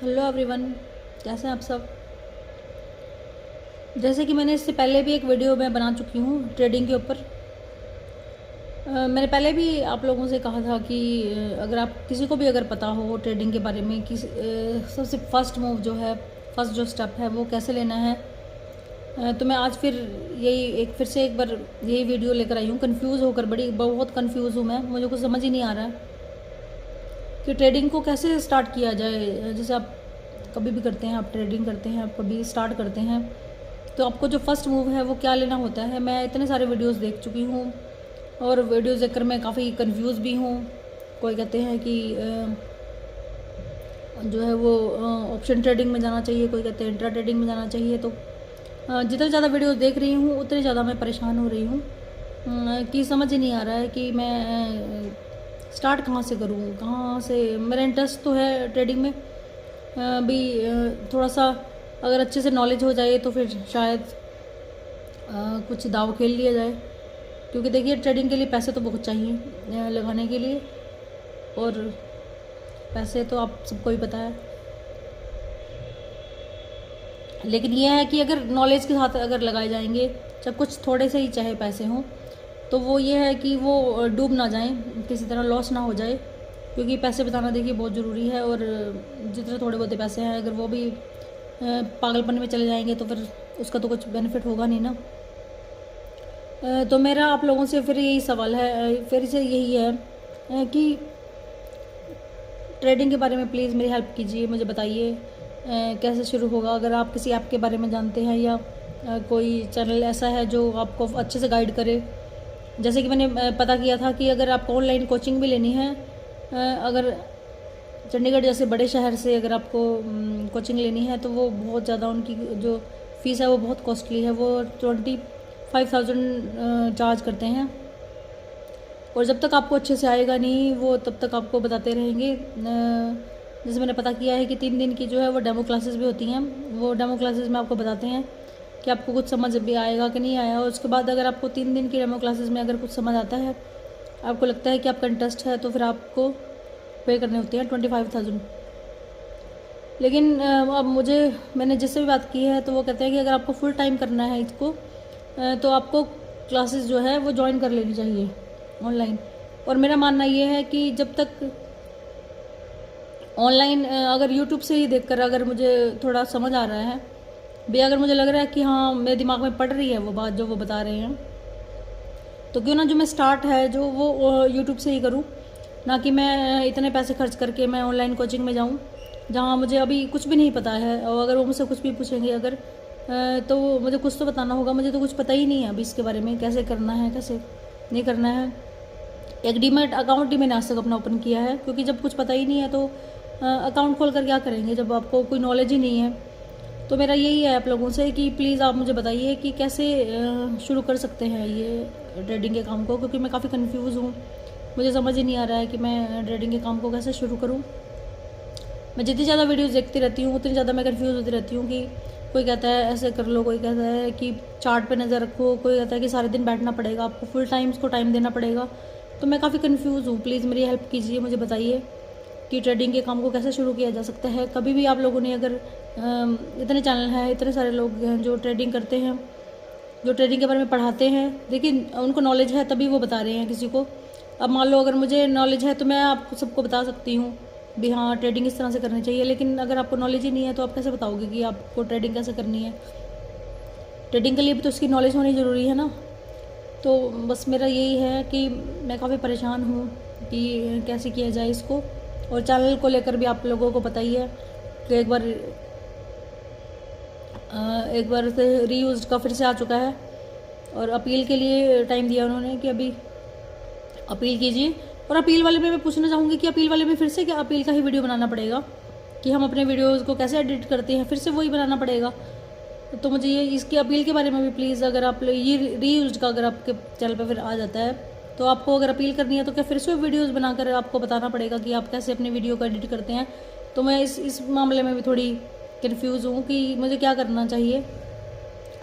Hello everyone, कैसे हैं आप सब। जैसे कि मैंने इससे पहले भी एक वीडियो मैं बना चुकी हूँ ट्रेडिंग के ऊपर। मैंने पहले भी आप लोगों से कहा था कि अगर आप किसी को भी अगर पता हो ट्रेडिंग के बारे में कि सबसे फर्स्ट मूव जो है, फर्स्ट जो स्टेप है वो कैसे लेना है। तो मैं आज फिर फिर से एक बार यही वीडियो लेकर आई हूँ। कन्फ्यूज़ होकर बहुत कन्फ्यूज़ हूँ मैं, मुझे कुछ समझ ही नहीं आ रहा है कि ट्रेडिंग को कैसे स्टार्ट किया जाए। जैसे आप कभी भी करते हैं, आप ट्रेडिंग करते हैं, आप कभी स्टार्ट करते हैं, तो आपको जो फर्स्ट मूव है वो क्या लेना होता है। मैं इतने सारे वीडियोस देख चुकी हूँ और वीडियोस देखकर मैं काफ़ी कंफ्यूज भी हूँ। कोई कहते हैं कि जो है वो ऑप्शन ट्रेडिंग में जाना चाहिए, कोई कहते हैं इंट्रा ट्रेडिंग में जाना चाहिए। तो जितने ज़्यादा वीडियोस देख रही हूँ उतने ज़्यादा मैं परेशान हो रही हूँ कि समझ ही नहीं आ रहा है कि मैं स्टार्ट कहाँ से करूँ, कहाँ से। मेरा इंटरेस्ट तो है ट्रेडिंग में भी, थोड़ा सा अगर अच्छे से नॉलेज हो जाए तो फिर शायद कुछ दाव खेल लिया जाए। क्योंकि देखिए ट्रेडिंग के लिए पैसे तो बहुत चाहिए लगाने के लिए, और पैसे तो आप सबको ही पता है। लेकिन यह है कि अगर नॉलेज के साथ अगर लगाए जाएंगे, जब कुछ थोड़े से ही चाहे पैसे हों, तो वो ये है कि वो डूब ना जाएं, किसी तरह लॉस ना हो जाए। क्योंकि पैसे बचाना देखिए बहुत ज़रूरी है, और जितने थोड़े बहुत पैसे हैं अगर वो भी पागलपन में चले जाएंगे तो फिर उसका तो कुछ बेनिफिट होगा नहीं ना। तो मेरा आप लोगों से फिर यही सवाल है, फिर से यही है कि ट्रेडिंग के बारे में प्लीज़ मेरी हेल्प कीजिए, मुझे बताइए कैसे शुरू होगा। अगर आप किसी ऐप के बारे में जानते हैं या कोई चैनल ऐसा है जो आपको अच्छे से गाइड करे। जैसे कि मैंने पता किया था कि अगर आपको ऑनलाइन कोचिंग भी लेनी है, अगर चंडीगढ़ जैसे बड़े शहर से अगर आपको कोचिंग लेनी है तो वो बहुत ज़्यादा, उनकी जो फ़ीस है वो बहुत कॉस्टली है। वो 25,000 चार्ज करते हैं, और जब तक आपको अच्छे से आएगा नहीं वो तब तक आपको बताते रहेंगे। जैसे मैंने पता किया है कि 3 दिन की जो है वो डेमो क्लासेस भी होती हैं। वो डेमो क्लासेस में आपको बताते हैं कि आपको कुछ समझ भी आएगा कि नहीं आया। और उसके बाद अगर आपको 3 दिन की डेमो क्लासेस में अगर कुछ समझ आता है, आपको लगता है कि आपका इंटरेस्ट है, तो फिर आपको पे करने होते हैं 25,000। लेकिन अब मैंने जिससे भी बात की है तो वो कहते हैं कि अगर आपको फुल टाइम करना है इसको, तो आपको क्लासेस जो है वो ज्वाइन कर लेनी चाहिए ऑनलाइन। और मेरा मानना ये है कि जब तक ऑनलाइन अगर यूट्यूब से ही देखकर अगर मुझे थोड़ा समझ आ रहा है भी, अगर मुझे लग रहा है कि हाँ मेरे दिमाग में पड़ रही है वो बात जो वो बता रहे हैं, तो क्यों ना जो मैं स्टार्ट है जो वो यूट्यूब से ही करूँ, ना कि मैं इतने पैसे खर्च करके मैं ऑनलाइन कोचिंग में जाऊँ जहाँ मुझे अभी कुछ भी नहीं पता है। और अगर वो मुझसे कुछ भी पूछेंगे अगर तो मुझे कुछ तो बताना होगा। मुझे तो कुछ पता ही नहीं है अभी इसके बारे में, कैसे करना है कैसे नहीं करना है। एक डीमैट अकाउंट ही मैंने आज तक अपना ओपन किया है, क्योंकि जब कुछ पता ही नहीं है तो अकाउंट खोल कर क्या करेंगे जब आपको कोई नॉलेज ही नहीं है। तो मेरा यही है आप लोगों से कि प्लीज़ आप मुझे बताइए कि कैसे शुरू कर सकते हैं ये ट्रेडिंग के काम को, क्योंकि मैं काफ़ी कंफ्यूज हूँ। मुझे समझ ही नहीं आ रहा है कि मैं ट्रेडिंग के काम को कैसे शुरू करूँ। मैं जितनी ज़्यादा वीडियोस देखती रहती हूँ उतनी ज़्यादा मैं कंफ्यूज होती रहती हूँ कि कोई कहता है ऐसे कर लो, कोई कहता है कि चार्ट पे नज़र रखो, कोई कहता है कि सारे दिन बैठना पड़ेगा, आपको फुल टाइम इसको टाइम देना पड़ेगा। तो मैं काफ़ी कंफ्यूज हूँ, प्लीज़ मेरी हेल्प कीजिए, मुझे बताइए कि ट्रेडिंग के काम को कैसे शुरू किया जा सकता है। कभी भी आप लोगों ने अगर इतने चैनल हैं, इतने सारे लोग हैं जो ट्रेडिंग करते हैं, जो ट्रेडिंग के बारे में पढ़ाते हैं, लेकिन उनको नॉलेज है तभी वो बता रहे हैं किसी को। अब मान लो अगर मुझे नॉलेज है तो मैं आपको सबको बता सकती हूँ भी हाँ ट्रेडिंग इस तरह से करनी चाहिए, लेकिन अगर आपको नॉलेज ही नहीं है तो आप कैसे बताओगे कि आपको ट्रेडिंग कैसे करनी है। ट्रेडिंग के लिए भी तो उसकी नॉलेज होनी ज़रूरी है ना। तो बस मेरा यही है कि मैं काफ़ी परेशान हूँ कि कैसे किया जाए इसको। और चैनल को लेकर भी आप लोगों को पता ही है कि एक बार से रीयूज का फिर से आ चुका है, और अपील के लिए टाइम दिया उन्होंने कि अभी अपील कीजिए। और अपील वाले में मैं पूछना चाहूँगी कि अपील वाले में फिर से क्या अपील का ही वीडियो बनाना पड़ेगा कि हम अपने वीडियोज़ को कैसे एडिट करते हैं, फिर से वही बनाना पड़ेगा। तो मुझे ये इसकी अपील के बारे में भी प्लीज़, अगर आप ये रीयूज का अगर आपके चैनल पर फिर आ जाता है तो आपको अगर अपील करनी है तो क्या फिर से वीडियोज़ बनाकर आपको बताना पड़ेगा कि आप कैसे अपने वीडियो को एडिट करते हैं। तो मैं इस मामले में भी थोड़ी कन्फ्यूज़ हूँ कि मुझे क्या करना चाहिए।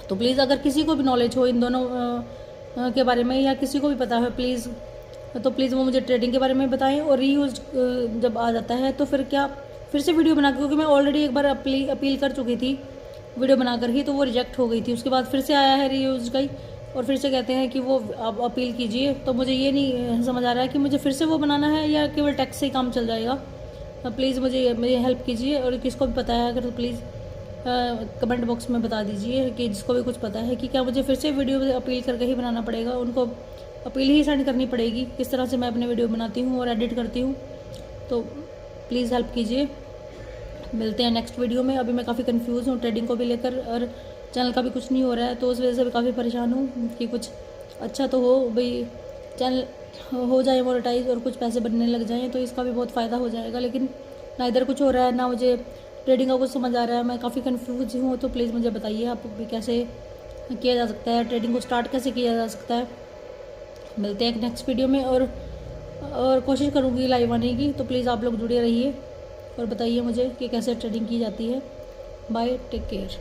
तो प्लीज़ अगर किसी को भी नॉलेज हो इन दोनों के बारे में, या किसी को भी पता है प्लीज़, तो प्लीज़ वो मुझे ट्रेडिंग के बारे में बताएं। और रीयूज जब आ जाता है तो फिर क्या फिर से वीडियो बना, क्योंकि मैं ऑलरेडी एक बार अपील कर चुकी थी वीडियो बनाकर ही, तो वो रिजेक्ट हो गई थी। उसके बाद फिर से आया है रीयूज का ही, और फिर से कहते हैं कि वो आप अपील कीजिए। तो मुझे ये नहीं समझ आ रहा है कि मुझे फिर से वो बनाना है या केवल टैक्स से ही काम चल जाएगा। प्लीज़ मुझे मेरी हेल्प कीजिए, और किसको भी पता है अगर तो प्लीज़ कमेंट बॉक्स में बता दीजिए कि जिसको भी कुछ पता है कि क्या मुझे फिर से वीडियो अपील करके ही बनाना पड़ेगा, उनको अपील ही सेंड करनी पड़ेगी। किस तरह से मैं अपने वीडियो बनाती हूँ और एडिट करती हूँ, तो प्लीज़ हेल्प कीजिए। मिलते हैं नेक्स्ट वीडियो में। अभी मैं काफ़ी कंफ्यूज हूँ ट्रेडिंग को भी लेकर, और चैनल का भी कुछ नहीं हो रहा है, तो उस वजह से भी काफ़ी परेशान हूँ कि कुछ अच्छा तो हो भाई, चैनल हो जाए मोनेटाइज और कुछ पैसे बनने लग जाएँ तो इसका भी बहुत फ़ायदा हो जाएगा। लेकिन ना इधर कुछ हो रहा है, ना मुझे ट्रेडिंग का कुछ समझ आ रहा है। मैं काफ़ी कंफ्यूज हूँ, तो प्लीज़ मुझे बताइए आप भी कैसे किया जा सकता है, ट्रेडिंग को स्टार्ट कैसे किया जा सकता है। मिलते हैं एक नेक्स्ट वीडियो में, और कोशिश करूँगी लाइव आने की, तो प्लीज़ आप लोग जुड़े रहिए और बताइए मुझे कि कैसे ट्रेडिंग की जाती है। Bye, take care.